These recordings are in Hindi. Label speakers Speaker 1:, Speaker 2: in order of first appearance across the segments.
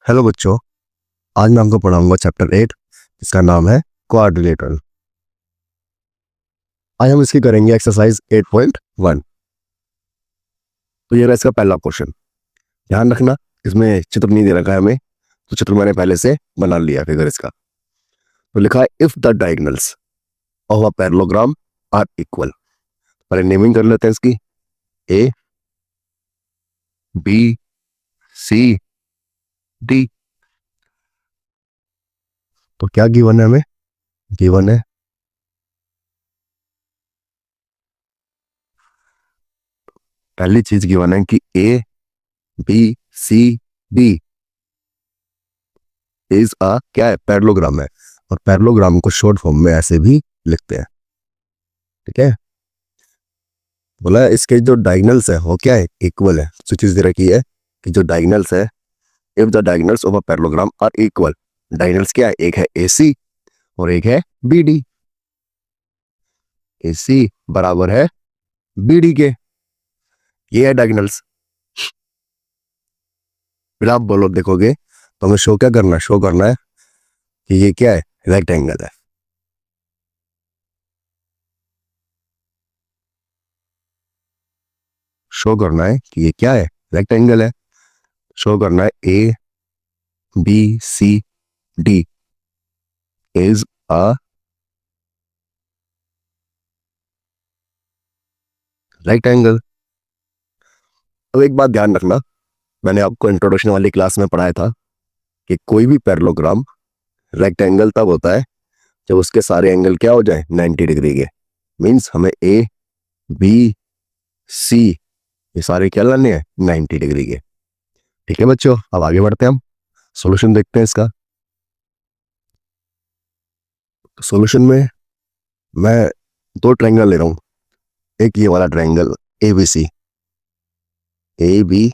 Speaker 1: हेलो बच्चों, आज मैं आपको पढ़ाऊंगा चैप्टर 8 जिसका नाम है क्वाड्रिलेटरल। आज हम इसकी करेंगे एक्सरसाइज 8.1। तो ये रहा इसका पहला क्वेश्चन। ध्यान रखना, इसमें चित्र नहीं दे रखा है हमें, तो चित्र मैंने पहले से बना लिया फिगर इसका। तो लिखा है if the diagonals of a parallelogram are equal. पहले नेमिंग कर लेते हैं इसकी। A, B, C, D. तो क्या गिवन है हमें? गिवन है पहली चीज गिवन है कि A, B, C, D is a क्या है? पैरेललोग्राम है। और पैरेललोग्राम को शॉर्ट फॉर्म में ऐसे भी लिखते हैं। ठीक है, बोला है इसके जो डायगोनल्स है वो क्या है? इक्वल है। तो चीज दे रखी है कि जो डायगोनल्स है, if the diagonals of a parallelogram are equal. Diagonals क्या है? एक है AC और एक है BD। AC बराबर है BD के। ये है डायगोनल्स। फिर आप बोलो, देखोगे तो हमें शो क्या करना है? शो करना है कि ये क्या है? रेक्टेंगल है। शो करना है कि ये क्या है? रेक्टेंगल है। शो करना है ABCD इज अ रेक्टेंगल। अब एक बात ध्यान रखना, मैंने आपको इंट्रोडक्शन वाली क्लास में पढ़ाया था कि कोई भी पैरेललोग्राम रेक्टेंगल तब होता है जब उसके सारे एंगल क्या हो जाए? 90 डिग्री के। मींस हमें ABC ये सारे क्या लाने हैं? 90 डिग्री के। ठीक है बच्चों, अब आगे बढ़ते हैं, हम सॉल्यूशन देखते हैं इसका। तो सॉल्यूशन में मैं दो ट्रायंगल ले रहा हूं। एक ये वाला ट्रायंगल ABC, ABC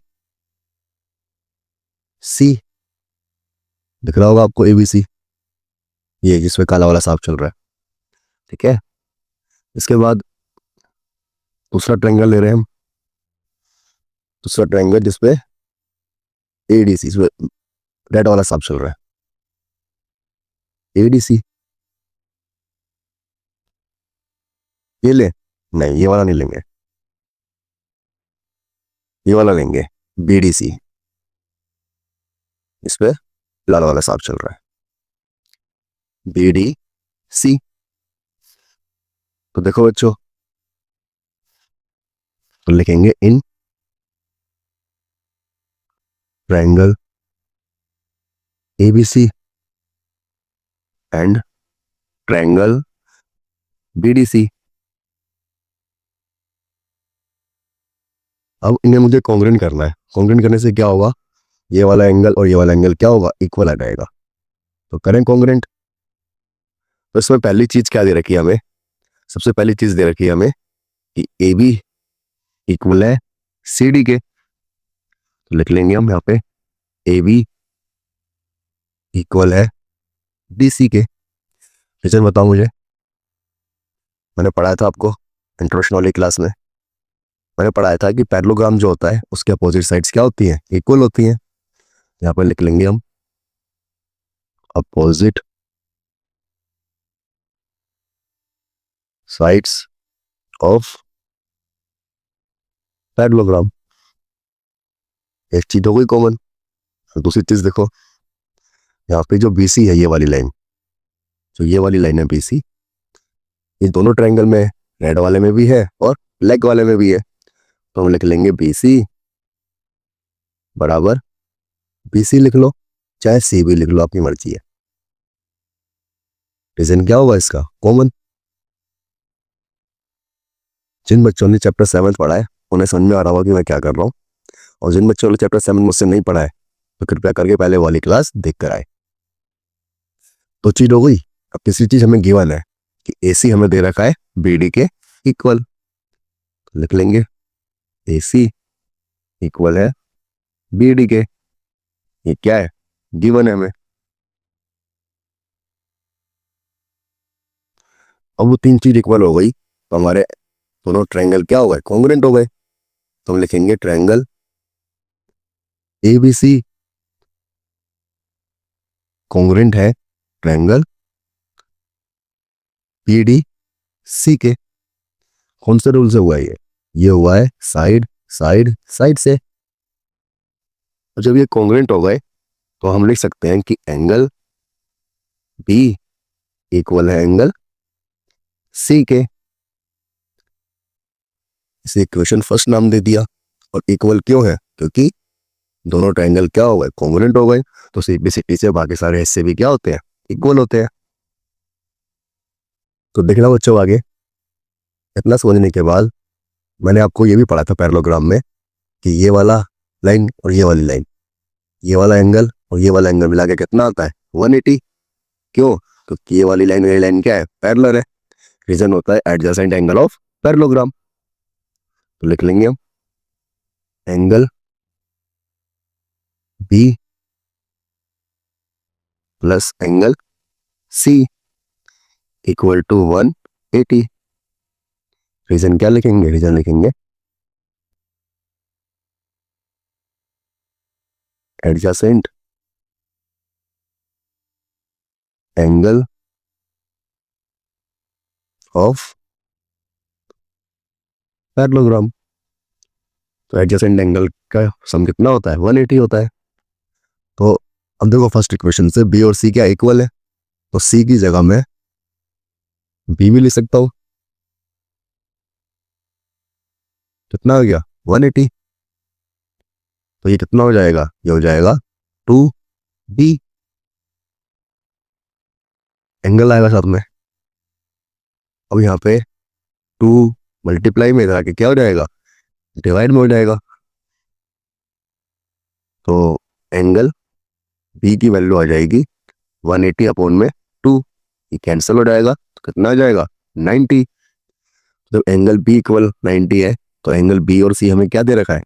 Speaker 1: दिख रहा होगा आपको ABC, ये जिसमें काला वाला सांप चल रहा है। ठीक है, इसके बाद दूसरा ट्रायंगल ले रहे हैं हम। दूसरा ट्रायंगल जिसपे ADC, इसमें रेड वाला सांप चल रहा है। ADC ये ले, नहीं ये वाला नहीं लेंगे, ये वाला लेंगे BDC। इस पे लाल वाला सांप चल रहा है BDC। तो देखो बच्चों, तो लिखेंगे इन triangle ABC and triangle BDC। अब इन्हें मुझे कॉन्ग्रुएंट करना है। कॉन्ग्रुएंट करने से क्या होगा? ये वाला एंगल और ये वाला एंगल क्या होगा? इक्वल आ जाएगा। तो करें कॉन्ग्रुएंट। तो इसमें पहली चीज क्या दे रखी है हमें? सबसे पहली चीज दे रखी है हमें कि AB इक्वल है CD के। तो लिख लेंगे हम यहाँ पे AB इक्वल है DC के। रीजन बताओ मुझे। मैंने पढ़ाया था आपको इंट्रोडक्शन वाली क्लास में, मैंने पढ़ाया था कि पैरेललोग्राम जो होता है उसके अपोजिट साइड्स क्या होती हैं? इक्वल होती हैं। यहाँ पर लिख लेंगे हम अपोजिट साइड्स ऑफ पैरेललोग्राम। एक चीज हो गई कॉमन। दूसरी चीज देखो, यहाँ पे जो BC है, ये वाली लाइन, जो ये वाली लाइन है BC, ये दोनों ट्रायंगल में, रेड वाले में भी है और ब्लैक वाले में भी है। तो हम लिख लेंगे BC बराबर BC लिख लो, चाहे C भी लिख लो, आपकी मर्जी है। रीजन क्या होगा इसका? कॉमन। जिन बच्चों ने चैप्टर 7 पढ़ा है उन्हें समझ में आ रहा होगा कि मैं क्या कर रहा हूँ, और जिन बच्चों ने चैप्टर 7 मुझसे नहीं पढ़ा है तो कृपया करके पहले वाली क्लास देख कर आए। तो चीज हो गई। अब तीसरी चीज हमें गिवन है कि AC हमें दे रखा है BD के इक्वल। तो लिख लेंगे AC इक्वल है BD के। ये क्या है? गिवन है हमें। अब वो तीन चीज इक्वल हो गई तो हमारे दोनों ट्रायंगल क्या हो गए? कॉन्ग्रुएंट हो गए। तो हम लिखेंगे ट्रायंगल ABC कॉन्ग्रुएंट है ट्रायंगल पीडी सी के। कौन से रूल से हुआ है ये हुआ है साइड साइड साइड से। और जब ये कॉन्ग्रुएंट हो गए तो हम लिख सकते हैं कि एंगल बी इक्वल है एंगल सी के। इसे इक्वेशन फर्स्ट नाम दे दिया। और इक्वल क्यों है? क्योंकि दोनों ट्रायंगल क्या हो गए? कॉन्ग्रुएंट हो गए। तो सिंपलिसिटी से बाकी सारे हिस्से भी क्या होते हैं? इक्वल होते हैं। तो देखना बच्चों आगे, इतना समझने के बाद मैंने आपको ये भी पढ़ा था पैरेललोग्राम में कि ये वाला लाइन और ये वाली लाइन, ये वाला एंगल और ये वाला एंगल मिला के कितना आता है? 180। क्यों? क्योंकि ये वाली लाइन और ये लाइन क्या है? पैरेलल है। रीजन होता है एडजेसेंट एंगल ऑफ पैरेललोग्राम। तो लिख लेंगे हम angle B plus angle C equal to 180। Reason क्या लिखेंगे? रीजन लिखेंगे एडजेसेंट एंगल ऑफ पैरेललोग्राम। तो एडजेसेंट एंगल का सम कितना होता है? 180 होता है। तो अब देखो फर्स्ट इक्वेशन से बी और सी क्या इक्वल है, तो सी की जगह में बी भी लिख सकता हूं। कितना हो गया? 180। तो ये कितना हो जाएगा? ये हो जाएगा 2b। एंगल आएगा साथ में। अब यहाँ पे 2 मल्टीप्लाई में इधर आके क्या हो जाएगा? डिवाइड में हो जाएगा। तो एंगल बी की वैल्यू आ जाएगी 180 अपॉन में 2। ये कैंसिल हो जाएगा तो कितना आ जाएगा? 90। जब एंगल बी इक्वल 90 है तो एंगल बी और सी हमें क्या दे रखा है?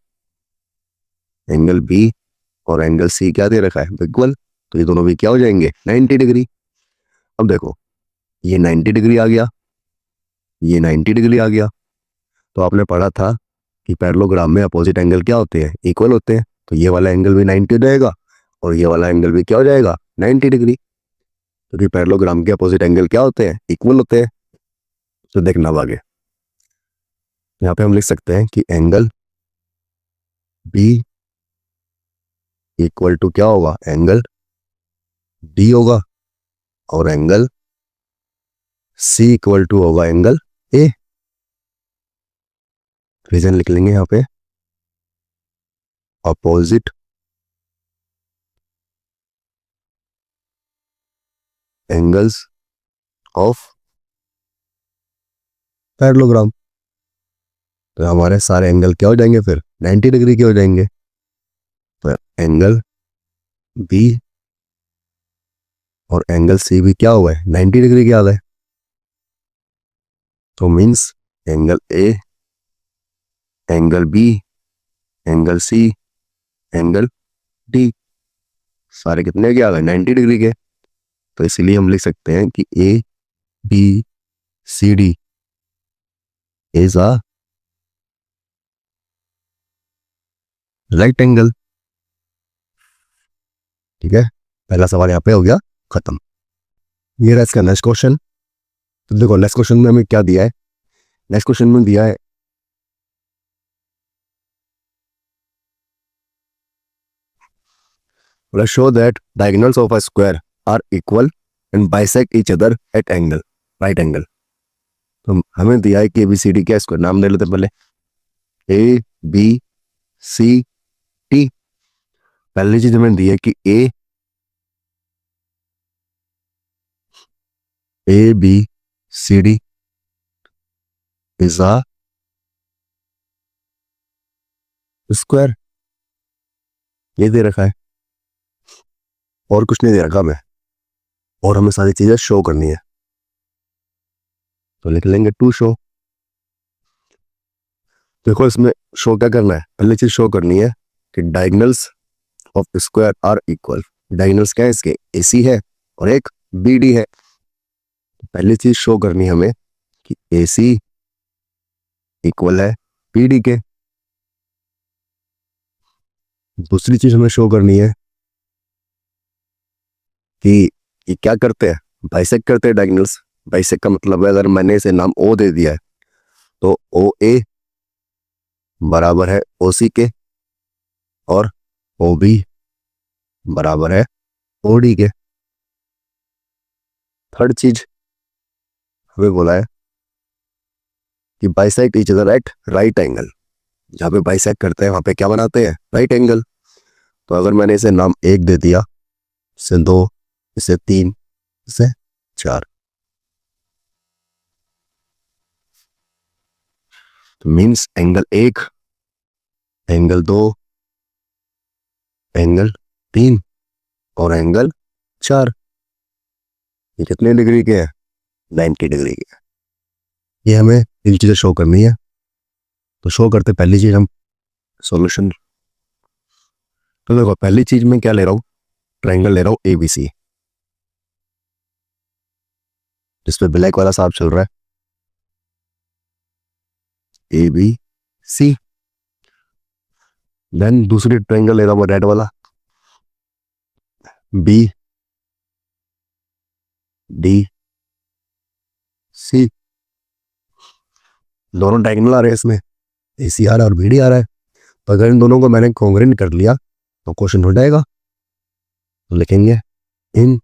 Speaker 1: एंगल बी और एंगल सी क्या दे रखा है? इक्वल। तो ये दोनों भी क्या हो जाएंगे? 90 डिग्री। अब देखो ये 90 डिग्री आ गया, ये 90 डिग्री आ गया। तो आपने पढ़ा था कि पैरेललोग्राम में अपोजिट एंगल क्या होते हैं? इक्वल होते हैं। तो ये वाला एंगल भी 90 हो जाएगा और ये वाला एंगल भी क्या हो जाएगा? 90 डिग्री। क्योंकि पैरेललोग्राम के अपोजिट एंगल क्या होते हैं? इक्वल होते हैं। तो देखना अब आगे, यहाँ पे हम लिख सकते हैं कि एंगल बी इक्वल टू क्या होगा? एंगल डी होगा। और एंगल सी इक्वल टू होगा एंगल ए। रीजन लिख लेंगे यहाँ पे अपोजिट एंगल्स ऑफ पैरेललोग्राम। तो हमारे सारे एंगल क्या हो जाएंगे? फिर 90 डिग्री के हो जाएंगे। तो एंगल बी और एंगल सी भी क्या हुआ है? 90 डिग्री के आ गए। तो means angle A, angle B, angle C, angle D सारे कितने के आ गए? 90 डिग्री के। तो इसलिए हम लिख सकते हैं कि A B C D is a right angle. ठीक है, पहला सवाल यहाँ पे हो गया खत्म। ये रहा इसका नेक्स्ट क्वेश्चन। तो देखो नेक्स्ट क्वेश्चन में हमें क्या दिया है? नेक्स्ट क्वेश्चन में दिया है let's show that diagonals of a square are equal and bisect each other at angle right angle। तो हमें दिया है कि ABCD क्या, इसको नाम दे लेते पहले ए बी सी टी। पहली चीज हमें दी है कि A B C D is a square. ये दे रखा है और कुछ नहीं दे रखा हमें, और हमें सारी चीजें शो करनी है। तो लिख लेंगे टू शो। देखो इसमें शो क्या करना है? पहली चीज शो करनी है कि diagonals of square are equal. Diagonals क्या है इसके? AC है और एक BD है। पहली चीज शो करनी है हमें कि AC इक्वल है BD के। दूसरी चीज हमें शो करनी है कि ये क्या करते हैं, बाइसेक्ट करते हैं डायगोनल्स। बाइसेक्ट का मतलब है अगर मैंने इसे नाम ओ दे दिया है तो ओ ए बराबर है ओ सी के और ओ बी बराबर है ओ डी के। थर्ड चीज हमें बोला है कि bisect each other at right angle. जहाँ पे बाइसेक्ट करते हैं वहां पे क्या बनाते हैं, राइट एंगल। तो अगर मैंने इसे नाम एक दे दिया, इसे दो, इसे तीन, इसे चार, तो मीन्स एंगल एक, एंगल दो, एंगल तीन और एंगल चार, ये कितने डिग्री के हैं, 90 डिग्री के। ये हमें तीन चीजें शो करनी है। तो शो करते पहली चीज हम सॉल्यूशन। तो देखो पहली चीज में क्या ले रहा हूँ, ट्रायंगल ले रहा हूँ एबीसी, जिसपे ब्लैक वाला सांप चल रहा है, ए बी सी। देन दूसरी ट्रायंगल ले रहा हूँ रेड वाला, बी डी सी। दोनों डायगोनल आ रहे हैं इसमें, ए सी आ रहा है और बी डी आ रहा है। तो अगर इन दोनों को मैंने कॉन्ग्रेंट कर लिया तो क्वेश्चन हो जाएगा। तो लिखेंगे in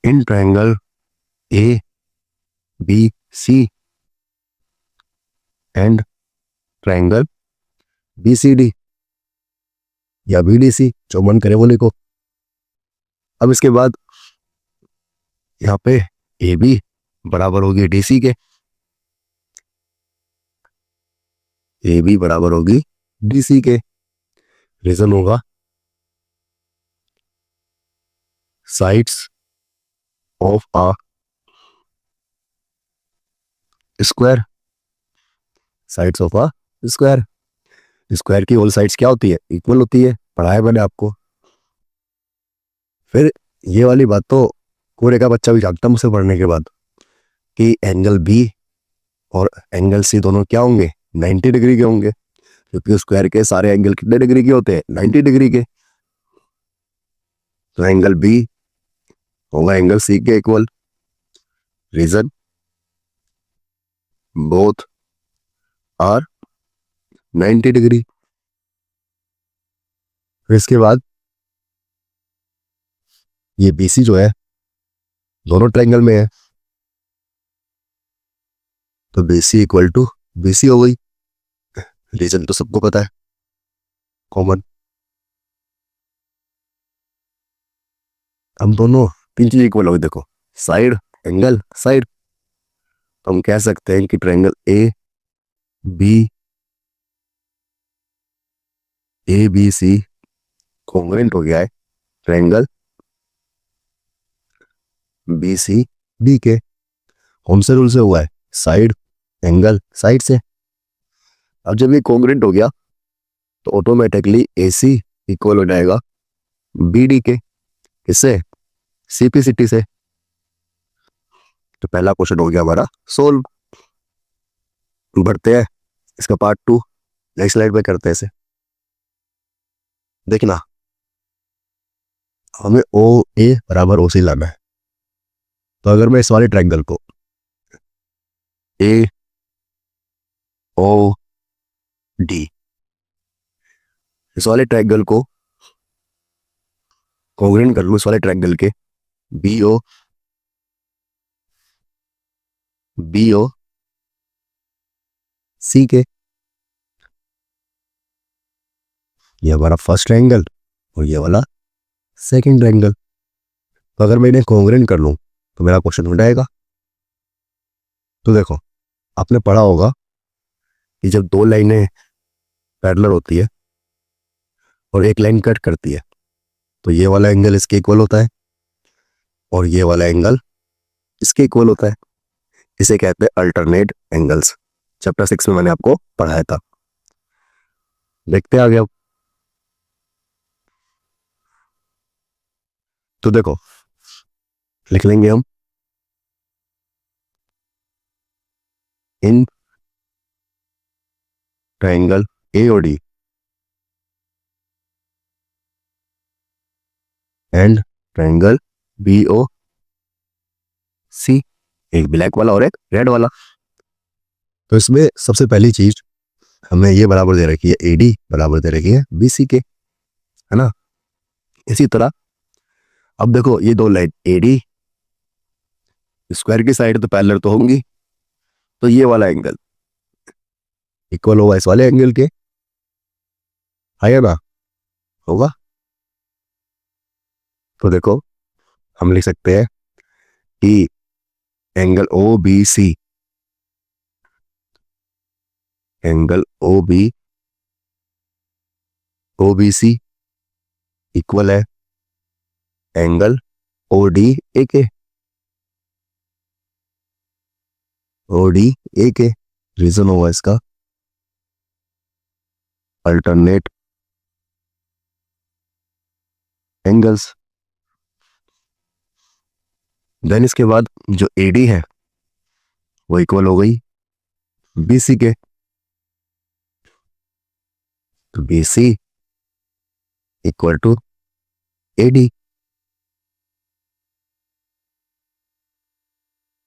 Speaker 1: in triangle A B C and triangle B C D या बी डी सी, जो मन करे वो लिखो। अब इसके बाद यहाँ पे ए बी बराबर होगी डी सी के, ए बी बराबर होगी डी सी के। रीजन होगा sides of a square, sides of a square. Square की होल साइड्स क्या होती है, इक्वल होती है, पढ़ाया मैंने आपको। फिर ये वाली बात तो कोरे का बच्चा भी जानता मुझसे पढ़ने के बाद, कि एंगल बी और एंगल सी दोनों क्या होंगे, 90 डिग्री के होंगे, क्योंकि स्क्वायर के सारे एंगल कितने डिग्री के होते हैं, 90 डिग्री के। तो एंगल बी होगा एंगल सी के equal. Reason both are 90 degree. फिर इसके बाद ये बीसी जो है दोनों ट्रायंगल में है, तो बीसी इक्वल टू बीसी हो गई। रीजन तो सबको पता है, कॉमन। हम दोनों तीन चीज इक्वल हो गई, देखो साइड, एंगल, साइड। तो हम कह सकते हैं कि triangle A B C congruent हो गया है ट्रायंगल बी सी डी के। कौन से रूल से हुआ है, साइड, एंगल, साइड से। अब जब ये कॉन्ग्रुएंट हो गया तो ऑटोमेटिकली ए सी इक्वल हो जाएगा बी डी के। किससे, सीपीसीटी से। तो पहला क्वेश्चन हो गया हमारा सोल्व। बढ़ते हैं इसका पार्ट टू, नेक्स्ट स्लाइड पे करते हैं इसे। देखना हमें ओ ए बराबर ओ सी लाना है। तो अगर मैं इस वाले ट्रायंगल को ए ओ डी, इस वाले ट्रायंगल को कॉन्ग्रुएंट कर लूं इस वाले ट्रायंगल के बी ओ सी के, ये हमारा फर्स्ट ट्रायंगल और ये वाला सेकंड ट्रायंगल। तो अगर मैं इन्हें कॉन्ग्रुएंट कर लूं तो मेरा क्वेश्चन हो जाएगा। तो देखो आपने पढ़ा होगा कि जब दो लाइनें पैरेलल होती है और एक लाइन कट करती है तो ये वाला एंगल इसके इक्वल होता है और ये वाला एंगल इसके इक्वल होता है। इसे कहते हैं अल्टरनेट एंगल्स। चैप्टर 6 में मैंने आपको पढ़ाया था। देखते हैं आगे अब। तो देखो लिख लेंगे हम इन ट्रायंगल ए और D and triangle B O C, एक ब्लैक वाला और एक रेड वाला। तो इसमें सबसे पहली चीज हमें ये बराबर दे रखी है, एडी बराबर दे रखी है बीसी के, है ना। इसी तरह अब देखो ये दो लाइन एडी स्क्वायर की साइड तो पैरेलल तो होंगी, तो ये वाला एंगल इक्वल होगा इस वाले एंगल के, है ना, होगा। तो देखो हम लिख सकते हैं कि angle O B C, angle O B C equal है एंगल ओ डी ए के, ओ डी ए के। रीजन होगा इसका अल्टरनेट एंगल्स। देन इसके बाद जो एडी है वो इक्वल हो गई बीसी के, तो BC equal to AD.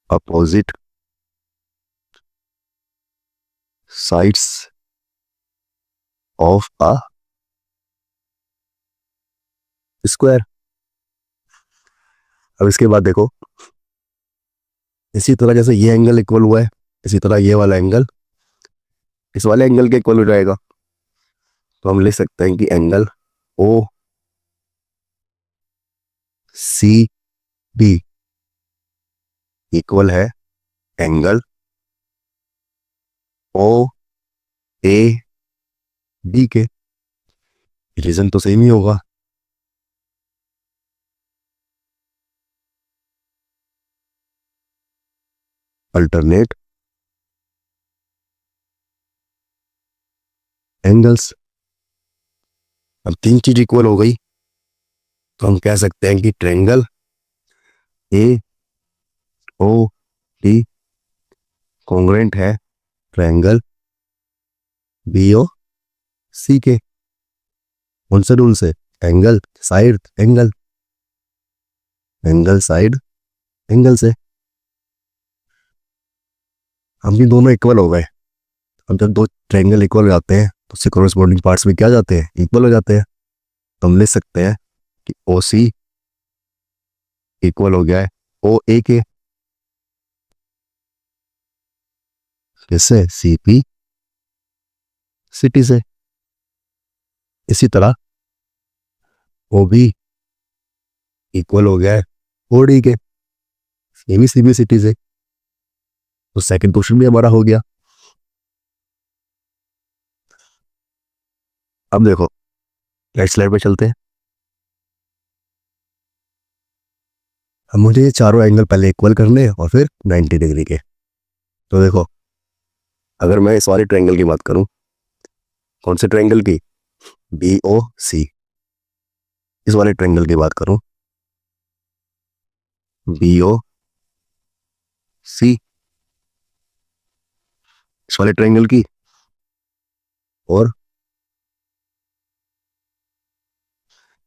Speaker 1: Opposite sides of a square. अब इसके बाद देखो इसी तरह जैसे ये एंगल इक्वल हुआ है, इसी तरह ये वाला एंगल इस वाले एंगल के इक्वल हो जाएगा। तो हम लिख सकते हैं कि angle O C B equal है एंगल ओ ए डी के। रीजन तो सेम ही होगा। Alternate angles. अब तीन चीज इक्वल हो गई, तो हम कह सकते हैं कि triangle A O D congruent है ट्रायंगल बी ओ सी के। कौन से रूल से? Angle side angle, angle side angle से। हम भी दोनों इक्वल हो गए। अब जब दो ट्रायंगल इक्वल हो जाते हैं तो उससे कॉरेस्पॉन्डिंग पार्ट्स में क्या जाते हैं, इक्वल हो जाते हैं। तो हम लिख सकते हैं कि ओ सी इक्वल हो गया है ओ ए के, किससे? सी पी सिटी से। इसी तरह ओ बी इक्वल हो गया है ओ डी के, ये भी सी बी सिटी से। तो सेकंड क्वेश्चन भी हमारा हो गया। अब देखो नेक्स्ट स्लाइड पे चलते हैं। अब मुझे ये चारों एंगल पहले इक्वल करने हैं और फिर 90 डिग्री के। तो देखो अगर मैं इस वाले ट्रायंगल की बात करूं, कौन से ट्रायंगल की? बी ओ सी। इस वाले ट्रायंगल की बात करूं बी ओ सी, इस वाले ट्रायंगल की, और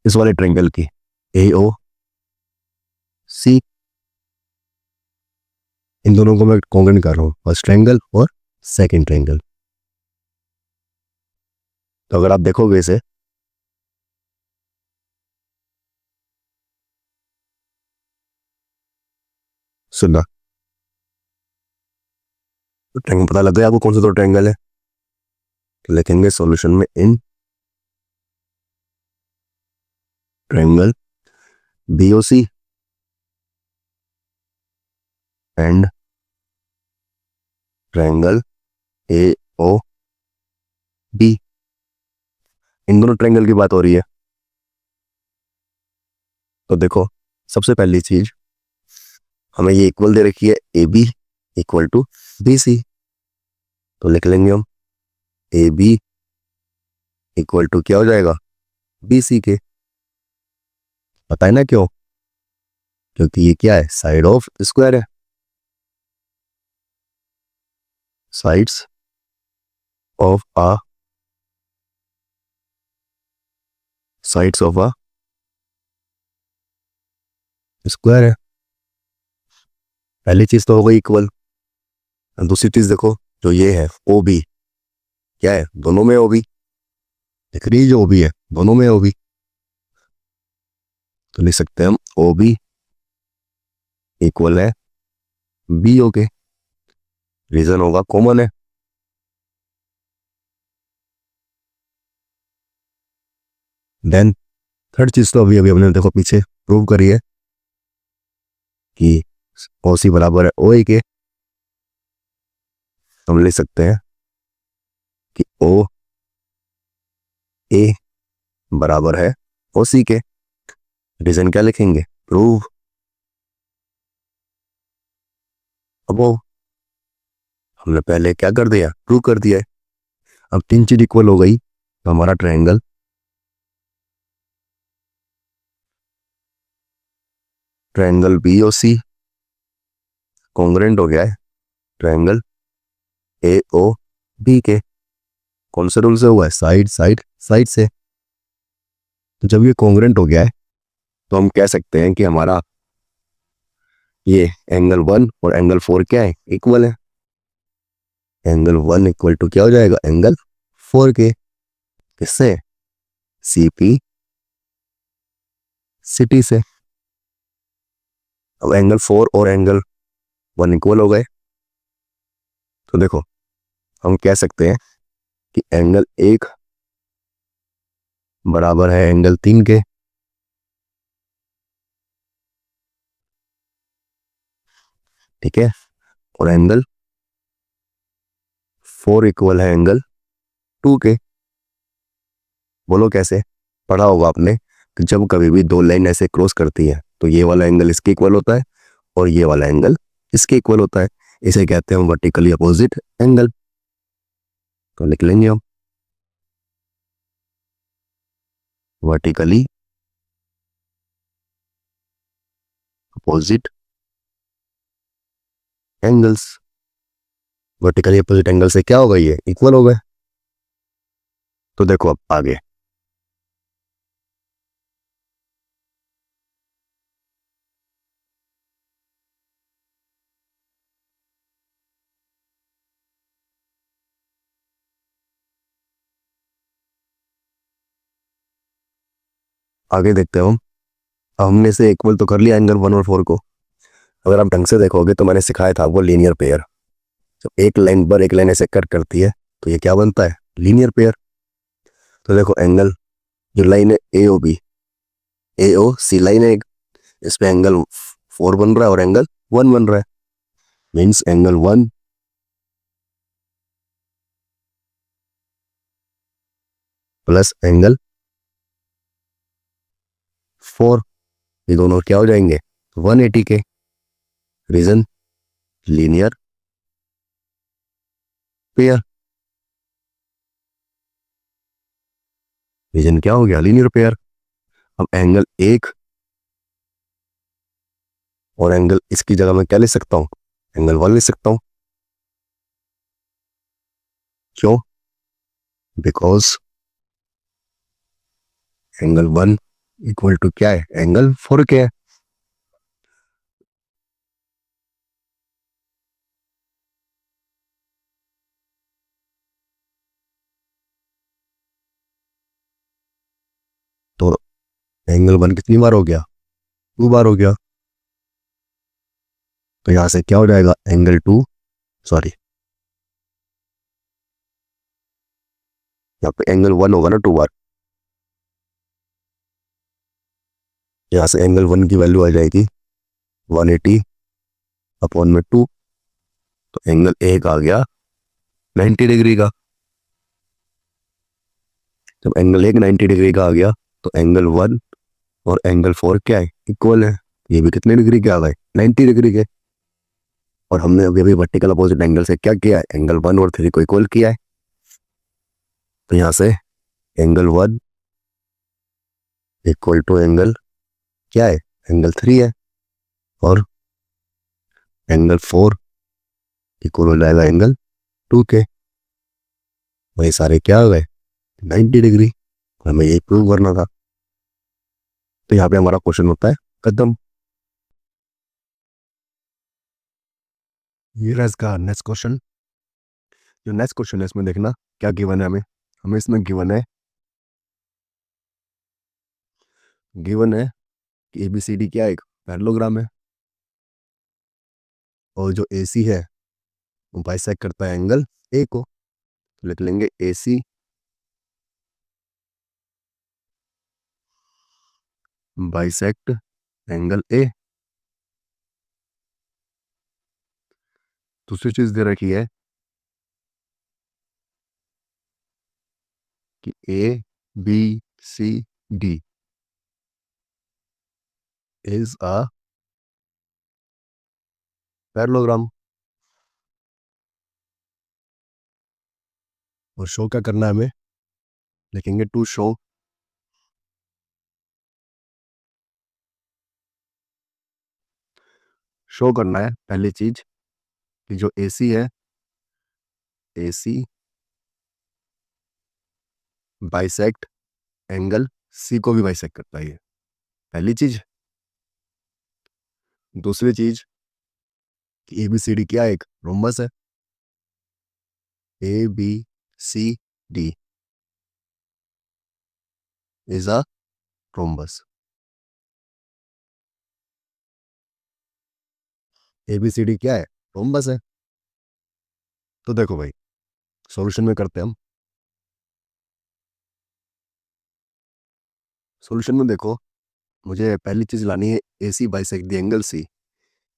Speaker 1: इस वाले ट्रायंगल की ए ओ सी। इन दोनों को मैं कॉन्ग्रुएंट कर रहा हूं, फर्स्ट ट्रायंगल और सेकंड ट्रायंगल। तो अगर आप देखोगे इसे, सुनना, तो ट्रायंगल पता लग गया आपको कौन सा दो ट्रायंगल है। तो लिखेंगे सॉल्यूशन में in triangle B O C and triangle A O B, इन दोनों ट्रायंगल की बात हो रही है। तो देखो सबसे पहली चीज हमें ये इक्वल दे रखी है A B equal to B C. तो लिख लेंगे हम ए बी इक्वल टू क्या हो जाएगा, बी सी के। पता है ना क्यों? क्योंकि ये क्या है, साइड ऑफ स्क्वायर है, sides of a sides of a square है। पहली चीज तो हो गई इक्वल। दूसरी चीज देखो, जो ये है ओ बी, क्या है, दोनों में ओ बी दिख रही है, जो ओ बी है दोनों में ओ बी, तो लिख सकते हैं हम ओ बी इक्वल है बी ओ के। रीजन होगा कॉमन है। देन थर्ड चीज तो अभी अभी हमने देखो पीछे प्रूव करी है कि ओ सी बराबर है ओ ए के। हम लिख सकते हैं कि ओ ए बराबर है ओ सी के। रीजन क्या लिखेंगे, प्रूव अबव। हमने पहले क्या कर दिया, प्रूव कर दिया है। अब तीन चीज इक्वल हो गई तो हमारा triangle B O C congruent हो गया है ट्रायंगल ए ओ बी के। कौन से रूल से हुआ है, साइड साइड साइड से। तो जब ये कॉन्ग्रेंट हो गया है तो हम कह सकते हैं कि हमारा ये एंगल 1 और एंगल 4 क्या है, इक्वल है। एंगल 1 इक्वल टू क्या हो जाएगा, एंगल 4 के। किससे, सी पी सिटी से। अब एंगल 4 और एंगल 1 इक्वल हो गए, तो देखो हम कह सकते हैं कि एंगल 1 बराबर है एंगल 3 के। ठीक है, और एंगल 4 इक्वल है एंगल 2 के। बोलो कैसे, पढ़ा होगा आपने कि जब कभी भी दो लाइन ऐसे क्रॉस करती है तो ये वाला एंगल इसके इक्वल होता है और ये वाला एंगल इसके इक्वल होता है। इसे कहते हैं वर्टिकली अपोजिट एंगल। तो लिख लेंगे हम vertically opposite angles. Vertically opposite angle से क्या होगा, ये इक्वल हो गए। तो देखो अब आगे आगे देखते हैं हम। अब हमने इसे इक्वल तो कर लिया एंगल 1 और 4 को। अगर आप ढंग से देखोगे तो मैंने सिखाया था वो लीनियर पेयर। जब एक लाइन पर एक लाइन ऐसे कट करती है तो ये क्या बनता है, लीनियर पेयर। तो देखो एंगल, जो लाइन है ए ओ बी, ए ओ सी लाइन है, इस पे एंगल 4 बन रहा है और एंगल 1 बन रहा है। मीन्स एंगल 1 प्लस एंगल 4, ये दोनों क्या हो जाएंगे, 180 के। Reason, linear pair. रीजन क्या हो गया, लीनियर पेयर। अब एंगल 1 और एंगल इसकी जगह मैं क्या ले सकता हूँ, एंगल 1 ले सकता हूँ। क्यों, बिकॉज एंगल 1 इक्वल टू क्या है, एंगल 4 के है। तो एंगल 1 कितनी बार हो गया, 2 बार हो गया। तो यहां से क्या हो जाएगा, एंगल 2, सॉरी यहाँ पे एंगल 1 होगा ना 2 बार। यहाँ से एंगल 1 की वैल्यू आ जाएगी 180 अपॉन में 2। तो एंगल 1 आ गया 90 डिग्री का। जब एंगल 1 90 डिग्री का आ गया तो एंगल 1 और एंगल 4 क्या है, इक्वल है। ये भी कितने डिग्री के आ गए, 90 डिग्री के। और हमने अभी अभी वर्टिकल अपोजिट एंगल से क्या किया है, एंगल 1 और 3 को इक्वल किया है। तो यहाँ से एंगल 1 इक्वल टू एंगल क्या है, एंगल 3 है। और एंगल 4 इक्वल हो जाएगा एंगल 2 के। वही सारे क्या आ गए, 90 डिग्री। हमें यही प्रूव करना था। तो यहाँ पे हमारा क्वेश्चन होता है खत्म। ये रहा इसका नेक्स्ट क्वेश्चन। जो नेक्स्ट क्वेश्चन है इसमें देखना क्या गिवन है हमें। हमें इसमें गिवन है कि ABCD क्या है, एक पैरेललोग्राम है, और जो AC है वो बाइसेक्ट करता है एंगल A को। तो लिख लेंगे AC बाइसेक्ट एंगल A। दूसरी चीज दे रखी है कि ABCD is a पैरेललोग्राम। और शो क्या करना है हमें, लिखेंगे टू शो शो करना है पहली चीज कि जो AC है, AC बाइसेक्ट एंगल C को भी बाइसेक्ट करता है, ये पहली चीज। दूसरी चीज कि ABCD क्या है, एक रोम्बस है। ABCD is a rhombus. ABCD क्या है, रोम्बस है। तो देखो भाई सॉल्यूशन में करते हैं हम। सॉल्यूशन में देखो, मुझे पहली चीज लानी है AC bisect the angle C।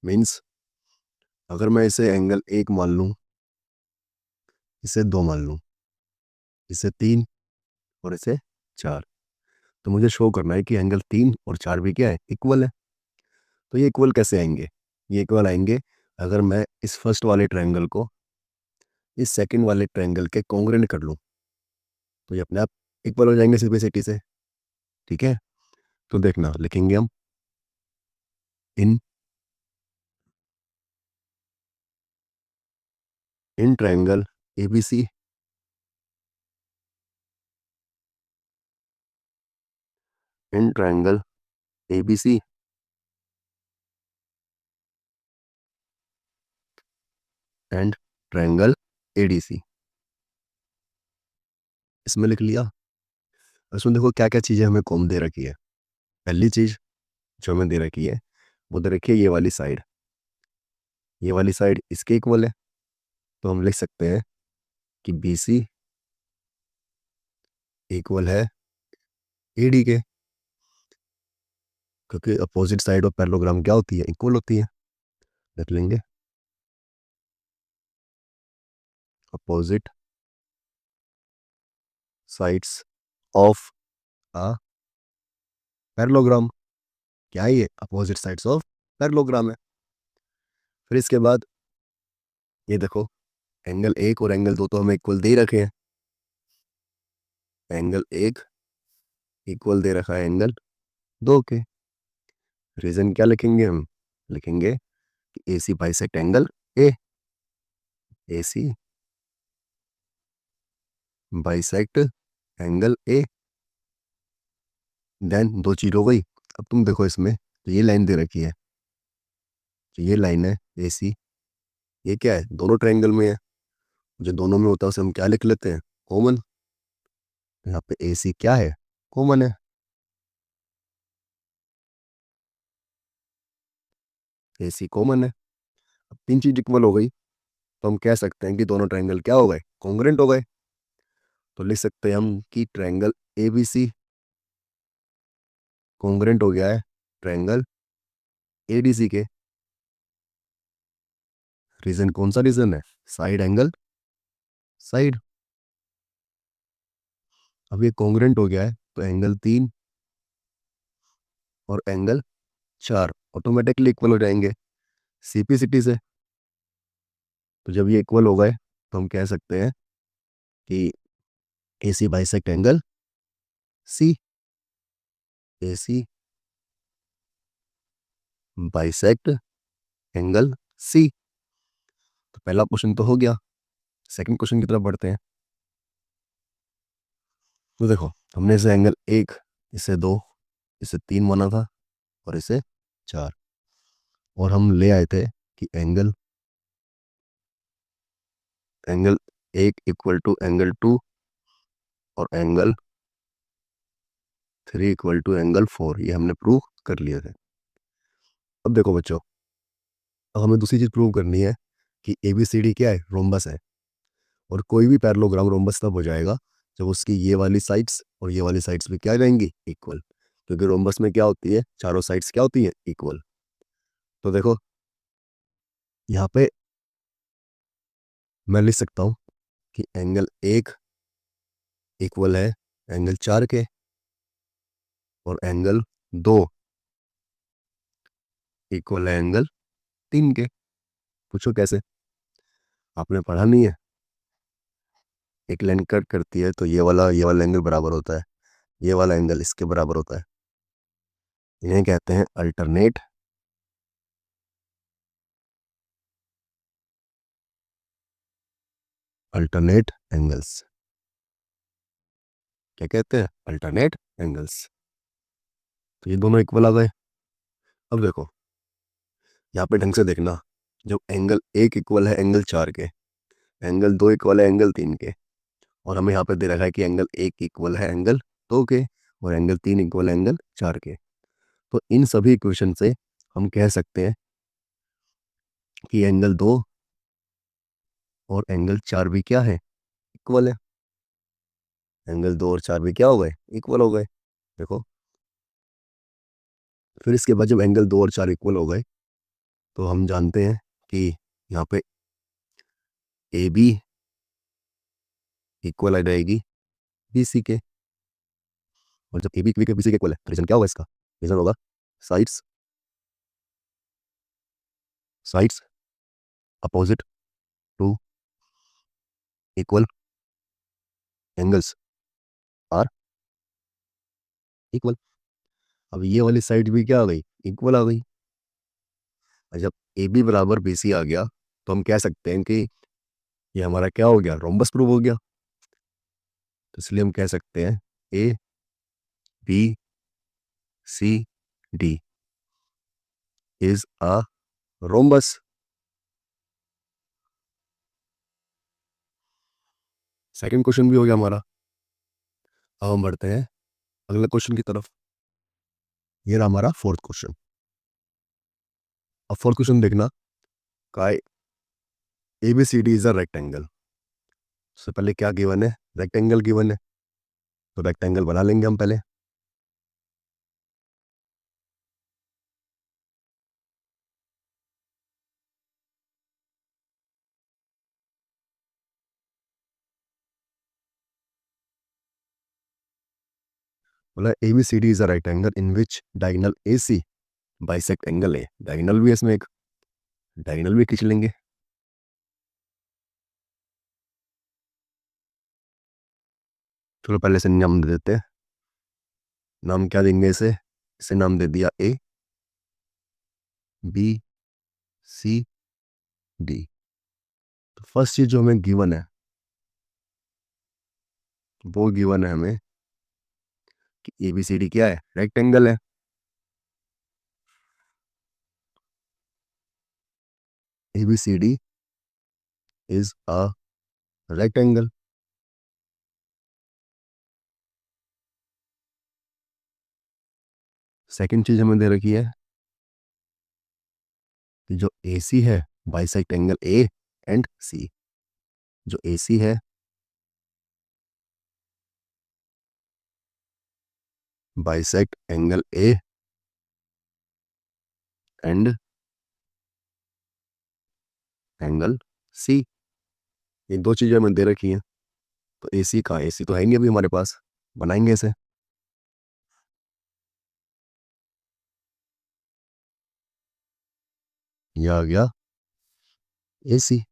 Speaker 1: Means अगर मैं इसे एंगल 1 मान लूं, इसे 2 मान लूं, इसे 3 और इसे 4, तो मुझे शो करना है कि एंगल 3 और 4 भी क्या है, इक्वल है। तो ये इक्वल कैसे आएंगे, ये इक्वल आएंगे अगर मैं इस फर्स्ट वाले ट्रायंगल को इस सेकंड वाले ट्रायंगल के कॉन्ग्रुएंट कर लूं, तो ये अपने आप इक्वल हो जाएंगे सिंपलिसिटी से। ठीक है, तो देखना लिखेंगे हम in in triangle ABC in triangle ABC and triangle ADC। इसमें लिख लिया। इसमें देखो क्या क्या चीजें हमें कॉमन दे रखी है। पहली चीज जो हमें दे रखी है वो दे रखी है ये वाली साइड, ये वाली साइड इसके इक्वल है। तो हम लिख सकते हैं कि BC इक्वल है AD के, क्योंकि अपोजिट साइड ऑफ पैरेललोग्राम क्या होती है, इक्वल होती है। लिख लेंगे opposite sides of a parallelogram. क्या है ये, अपोजिट साइड्स ऑफ पैरेललोग्राम है। फिर इसके बाद ये देखो एंगल 1 और एंगल 2 तो हमें इक्वल दे ही रखे हैं। एंगल 1 इक्वल दे रखा है एंगल 2 के। रीजन क्या लिखेंगे हम, लिखेंगे कि AC bisect angle A। AC bisect angle A। Then दो चीज हो गई। अब तुम देखो इसमें तो ये लाइन दे रखी है, तो ये लाइन है AC, ये क्या है, दोनों ट्रायंगल में है। जो दोनों में होता है उसे हम क्या लिख लेते हैं, कॉमन। यहाँ पे AC क्या है, कॉमन है। AC कॉमन है। अब तीन चीज इक्वल हो गई, तो हम कह सकते हैं कि दोनों ट्रायंगल क्या हो गए, कॉन्ग्रुएंट हो गए। तो लिख सकते हैं हम कि ट्रायंगल ABC कॉन्ग्रुएंट हो गया है ट्रायंगल ADC के। रीजन कौन सा रीजन है, साइड एंगल साइड। अब ये कॉन्ग्रुएंट हो गया है तो एंगल 3 और एंगल 4 ऑटोमेटिकली इक्वल हो जाएंगे सिंपलिसिटी से। तो जब ये इक्वल हो गए तो हम कह सकते हैं कि AC bisect angle C। AC bisect angle C। तो पहला क्वेश्चन तो हो गया। सेकंड क्वेश्चन की तरफ बढ़ते हैं। तो देखो हमने इसे एंगल 1, इसे 2, इसे 3 माना था और इसे 4, और हम ले आए थे कि angle angle 1 equal to angle 2 और एंगल 3 इक्वल टू एंगल 4, ये हमने प्रूव कर लिए थे। अब देखो बच्चों, अब हमें दूसरी चीज़ प्रूव करनी है कि ए बी सी डी क्या है, रोम्बस है। और कोई भी पैरेललोग्राम रोम्बस तब हो जाएगा जब उसकी ये वाली साइड्स और ये वाली साइड्स भी क्या रहेंगी, इक्वल। क्योंकि रोम्बस में क्या होती है, चारों साइड्स क्या होती है, इक्वल। तो देखो यहाँ पे मैं लिख सकता हूँ कि एंगल 1 इक्वल है एंगल 4 के और एंगल 2 इक्वल है एंगल 3 के। पूछो कैसे, आपने पढ़ा नहीं है? एक लाइन कट करती है तो ये वाला एंगल बराबर होता है, ये वाला एंगल इसके बराबर होता है। इन्हें कहते हैं अल्टरनेट एंगल्स। क्या कहते हैं, अल्टरनेट एंगल्स। तो ये दोनों इक्वल आ गए। अब देखो यहाँ पे ढंग से देखना, जब एंगल 1 इक्वल है एंगल 4 के, एंगल 2 इक्वल है एंगल 3 के, और हमें यहाँ पे दे रखा है कि एंगल 1 इक्वल है एंगल 2 के और एंगल 3 इक्वल है एंगल 4 के। तो इन सभी इक्वेशन से हम कह सकते हैं कि एंगल 2 और एंगल 4 भी क्या है, इक्वल है। एंगल 2 और 4 भी क्या हो गए, इक्वल हो गए। देखो फिर इसके बाद जब एंगल 2 और 4 इक्वल हो गए तो हम जानते हैं कि यहाँ पे ए बी इक्वल आ जाएगी बी सी के। और जब ए बी बी सी के इक्वल है तो रीजन क्या होगा, इसका रीजन होगा sides sides opposite to equal angles are equal. अब ये वाली साइड भी क्या आ गई, इक्वल आ गई। और जब ए बी बराबर बी सी आ गया तो हम कह सकते हैं कि ये हमारा क्या हो गया, रोम्बस प्रूव हो गया। तो इसलिए हम कह सकते हैं A B C D is a rhombus. Second question भी हो गया हमारा। अब हम बढ़ते हैं अगले क्वेश्चन की तरफ। ये रहा हमारा फोर्थ क्वेश्चन। अब फोर्थ क्वेश्चन देखना, का A B C D is a rectangle. सबसे पहले क्या गिवन है, रेक्टेंगल गिवन है। तो रेक्टेंगल बना लेंगे हम पहले। बोला A B C D is a rectangle in which diagonal A C bisect angle A. Diagonal भी है इसमें, एक डायगोनल भी खींच लेंगे। चलो पहले से नाम दे देते हैं। नाम क्या देंगे इसे, इसे नाम दे दिया ए बी सी डी। तो फर्स्ट चीज जो हमें गिवन है वो गिवन है हमें कि ए बी सी डी क्या है, रेक्टेंगल है। A B C D is a rectangle. Second चीज हमें दे रखी है कि जो ए सी है bisect angle A and C. जो ए सी है bisect angle A and angle C. ये दो चीजें हमें दे रखी हैं। तो ए सी का, ए सी तो है नहीं अभी हमारे पास, बनाएंगे इसे। ये आ गया ए सी।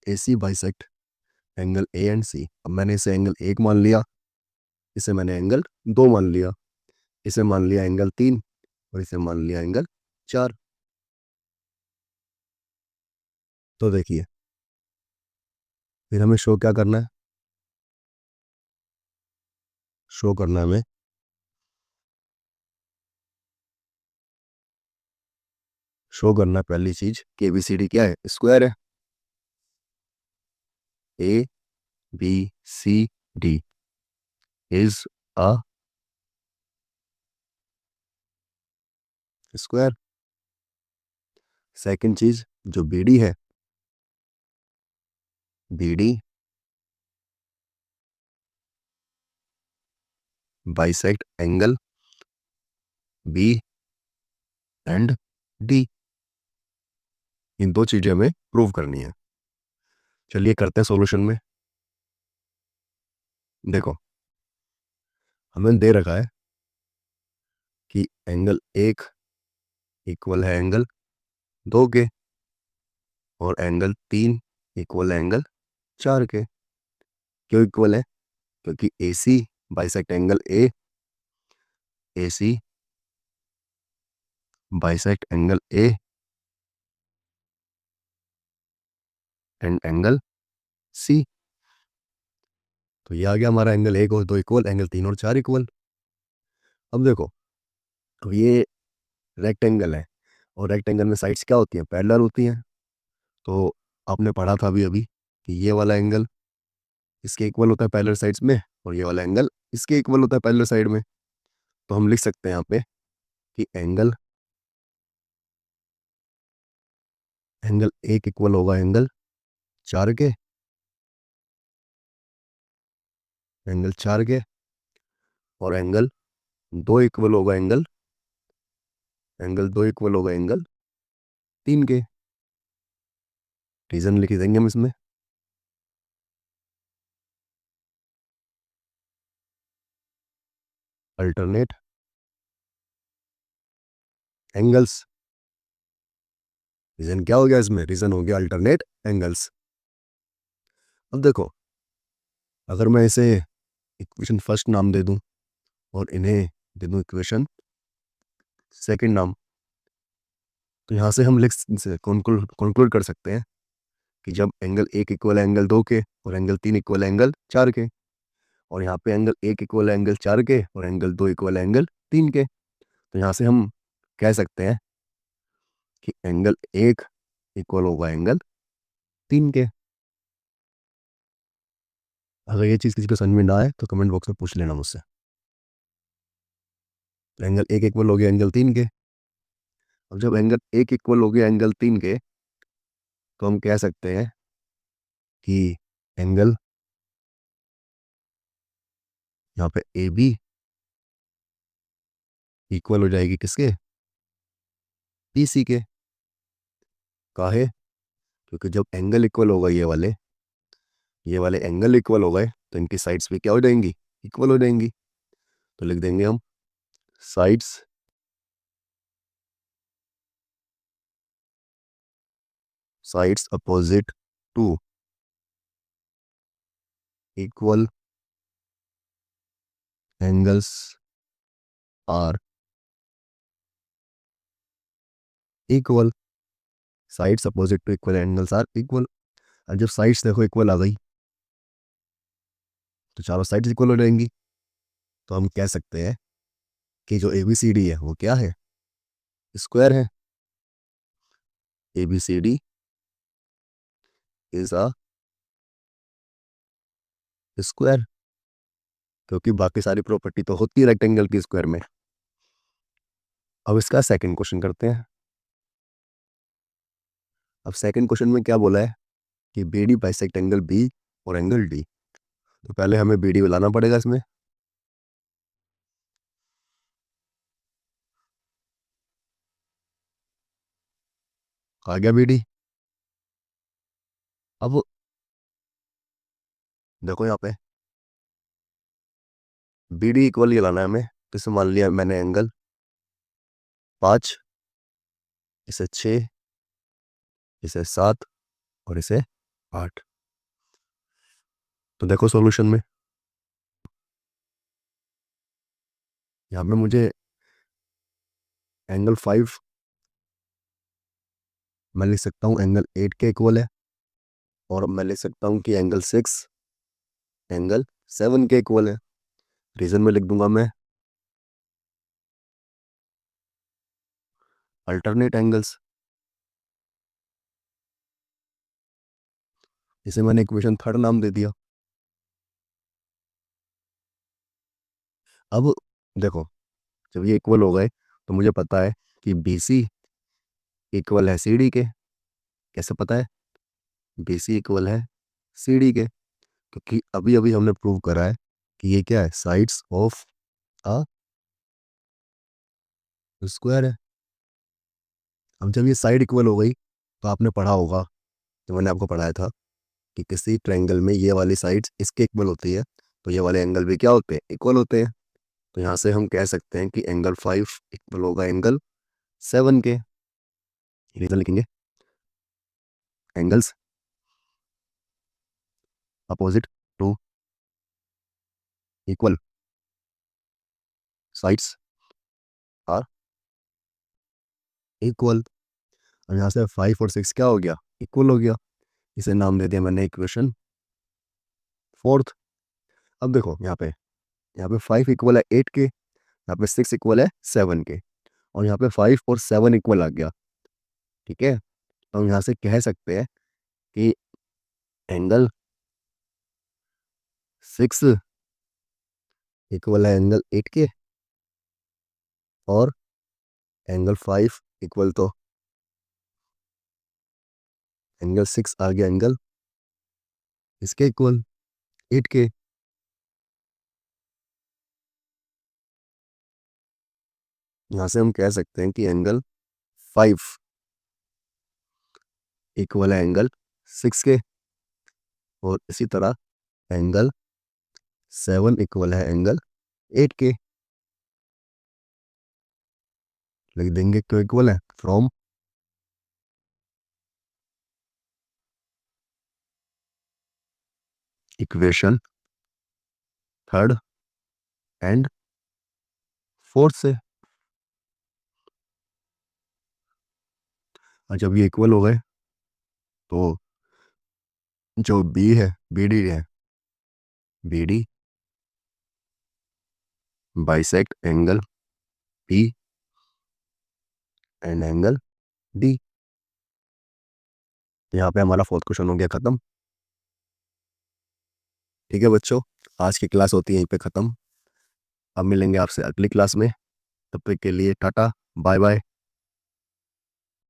Speaker 1: ए C bisect angle A and सी। अब मैंने इसे एंगल 1 मान लिया, इसे मैंने एंगल 2 मान लिया, इसे मान लिया एंगल 3 और इसे मान लिया एंगल 4। तो देखिए फिर हमें शो क्या करना है, शो करना है हमें शो करना पहली चीज कि ABCD क्या है, स्क्वायर है। ABCD is a square. Second चीज जो BD है, BD bisect angle B and D। इन दो चीजें हमें प्रूव करनी है। चलिए करते हैं सॉल्यूशन में। देखो हमें दे रखा है कि एंगल 1 इक्वल है एंगल 2 के और एंगल 3 इक्वल है एंगल 4 के। क्यों इक्वल है? क्योंकि AC bisect angle A, AC bisect angle A and angle C। तो ये आ गया हमारा एंगल 1 और 2 इक्वल, एंगल 3 और 4 इक्वल। अब देखो तो ये रेक्टेंगल है और रेक्टेंगल में साइड्स क्या होती हैं, पैरेलल होती हैं। तो आपने पढ़ा था अभी अभी कि ये वाला एंगल इसके इक्वल होता है पैरेलल साइड्स में और ये वाला एंगल इसके इक्वल होता है पैरेलल साइड में। तो हम लिख सकते हैं यहाँ पे कि एंगल 1 इक्वल होगा एंगल 4 के, एंगल 4 के, और एंगल 2 इक्वल होगा एंगल 2 इक्वल होगा एंगल 3 के। रीजन लिख देंगे हम इसमें। Alternate angles. रीजन क्या हो गया इसमें? रीजन हो गया अल्टरनेट एंगल्स। अब देखो अगर मैं इसे इक्वेशन फर्स्ट नाम दे दूं और इन्हें दे दूं इक्वेशन सेकंड नाम, तो यहाँ से हम लिख कंक्लूड कर सकते हैं कि जब एंगल 1 इक्वल है एंगल 2 के और एंगल 3 इक्वल है एंगल 4 के, और यहाँ पे एंगल 1 इक्वल है एंगल 4 के और एंगल 2 इक्वल है एंगल 3 के, तो यहाँ से हम कह सकते हैं कि एंगल 1 इक्वल होगा एंगल 3 के। अगर ये चीज़ किसी को समझ में ना आए तो कमेंट बॉक्स में पूछ लेना मुझसे। तो एंगल 1 इक्वल हो गया एंगल 3 के। अब जब एंगल 1 इक्वल हो गया एंगल 3 के, तो हम कह सकते हैं कि एंगल यहाँ पे AB इक्वल हो जाएगी किसके? BC के। काहे? क्योंकि जब एंगल इक्वल होगा ये वाले एंगल इक्वल हो गए तो इनकी साइड्स भी क्या हो जाएंगी? इक्वल हो जाएंगी। तो लिख देंगे हम sides opposite to equal angles are equal. Sides opposite to equal angles are equal. और जब साइड्स देखो इक्वल आ गई तो चारों साइड्स इक्वल हो जाएंगी। तो हम कह सकते हैं कि जो ABCD है वो क्या है? स्क्वायर है। ABCD is a square. क्योंकि बाकी सारी प्रॉपर्टी तो होती है रेक्टेंगल की स्क्वायर में। अब इसका सेकंड क्वेश्चन करते हैं। अब सेकंड क्वेश्चन में क्या बोला है कि BD बाइसेक्ट एंगल B और एंगल D। तो पहले हमें BD बनाना पड़ेगा इसमें। आ गया BD। अब देखो यहाँ पे BD इक्वल ये लाना है हमें। तो इसे मान लिया मैंने एंगल 5, इसे 6, इसे 7 और इसे 8। तो देखो सॉल्यूशन में यहाँ पे मुझे एंगल 5 मैं लिख सकता हूँ एंगल 8 के इक्वल है, और मैं लिख सकता हूँ कि एंगल 6 एंगल 7 के इक्वल है। रीजन में लिख दूंगा मैं अल्टरनेट एंगल्स। इसे मैंने इक्वेशन थर्ड नाम दे दिया। अब देखो, जब ये इक्वल हो गए तो मुझे पता है कि बी सी इक्वल है सी डी के। कैसे पता है? बी सी इक्वल है सी डी के, क्योंकि अभी अभी हमने प्रूव करा है कि ये क्या है, साइड्स ऑफ अ स्क्वायर है। अब जब ये साइड इक्वल हो गई तो आपने पढ़ा होगा, जो मैंने आपको पढ़ाया था, कि किसी ट्रायंगल में ये वाली साइड्स इसके इक्वल होती है तो ये वाले एंगल भी क्या होते हैं, इक्वल होते हैं। तो यहाँ से हम कह सकते हैं कि एंगल 5 इक्वल होगा एंगल 7 के। रीजन लिखेंगे, angles opposite to equal sides are equal. अब यहाँ से 5 और 6 क्या हो गया, इक्वल हो गया। इसे नाम दे दिया मैंने इक्वेशन फोर्थ। अब देखो यहाँ पे 5 इक्वल है 8 के, यहाँ पे 6 इक्वल है 7 के, और यहाँ पे 5 और 7 इक्वल आ गया। ठीक है, तो हम यहाँ से कह सकते हैं कि एंगल 6 इक्वल है एंगल 8 के, और एंगल 5 इक्वल तो एंगल 6 आ गया एंगल इसके इक्वल 8 के। यहाँ से हम कह सकते हैं कि एंगल 5 इक्वल है एंगल 6 के, और इसी तरह एंगल 7 इक्वल है एंगल 8 के। लिख देंगे क्यों इक्वल है, from equation third and fourth से। और जब ये इक्वल हो गए तो जो बी है, बी डी है, B D bisect angle P and angle D. यहाँ पे हमारा फोर्थ क्वेश्चन हो गया खत्म। ठीक है बच्चों, आज की क्लास होती है यहीं पे खत्म। अब मिलेंगे आपसे अगली क्लास में, तब तक के लिए टाटा बाय बाय।